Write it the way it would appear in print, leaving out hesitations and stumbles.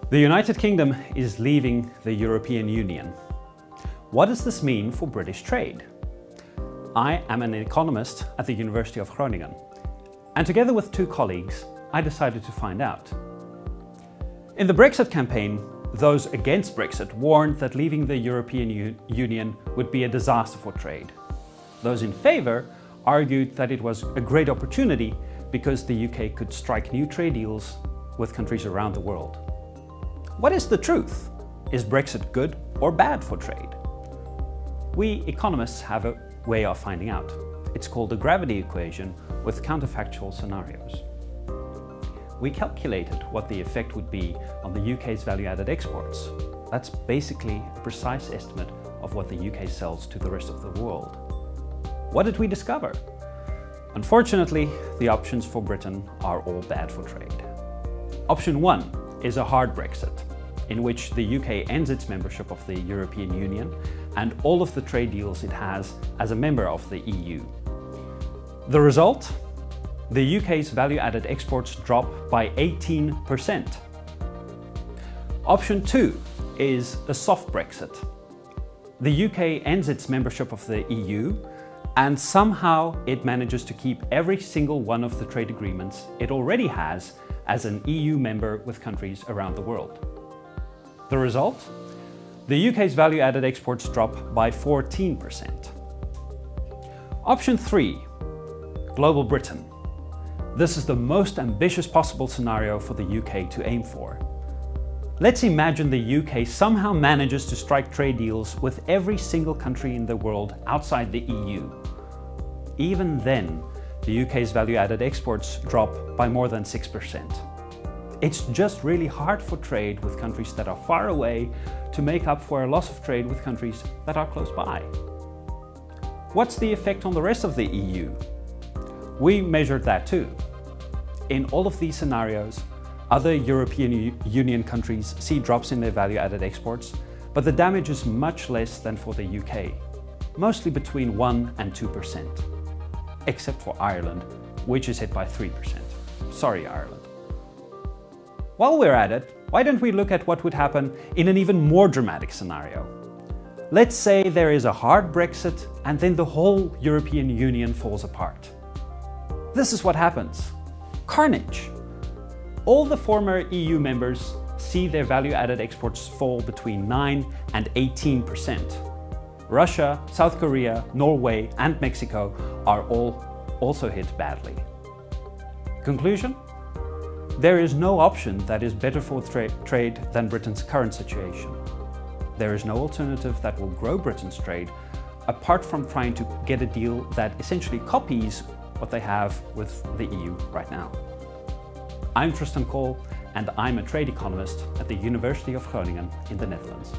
The United Kingdom is leaving the European Union. What does this mean for British trade? I am an economist at the University of Groningen, and together with two colleagues, I decided to find out. In the Brexit campaign, those against Brexit warned that leaving the European Union would be a disaster for trade. Those in favour argued that it was a great opportunity because the UK could strike new trade deals with countries around the world. What is the truth? Is Brexit good or bad for trade? We economists have a way of finding out. It's called the gravity equation with counterfactual scenarios. We calculated what the effect would be on the UK's value-added exports. That's basically a precise estimate of what the UK sells to the rest of the world. What did we discover? Unfortunately, the options for Britain are all bad for trade. Option 1 is a hard Brexit, in which the UK ends its membership of the European Union and all of the trade deals it has as a member of the EU. The result? The UK's value-added exports drop by 18%. Option 2 is a soft Brexit. The UK ends its membership of the EU and somehow it manages to keep every single one of the trade agreements it already has as an EU member with countries around the world. The result? The UK's value-added exports drop by 14%. Option 3, Global Britain. This is the most ambitious possible scenario for the UK to aim for. Let's imagine the UK somehow manages to strike trade deals with every single country in the world outside the EU. Even then, the UK's value-added exports drop by more than 6%. It's just really hard for trade with countries that are far away to make up for a loss of trade with countries that are close by. What's the effect on the rest of the EU? We measured that too. In all of these scenarios, other European Union countries see drops in their value-added exports, but the damage is much less than for the UK, mostly between 1 and 2%, except for Ireland, which is hit by 3%. Sorry, Ireland. While we're at it, why don't we look at what would happen in an even more dramatic scenario? Let's say there is a hard Brexit and then the whole European Union falls apart. This is what happens. Carnage. All the former EU members see their value-added exports fall between 9 and 18%. Russia, South Korea, Norway and Mexico are all also hit badly. Conclusion? There is no option that is better for trade than Britain's current situation. There is no alternative that will grow Britain's trade apart from trying to get a deal that essentially copies what they have with the EU right now. I'm Tristan Kool and I'm a trade economist at the University of Groningen in the Netherlands.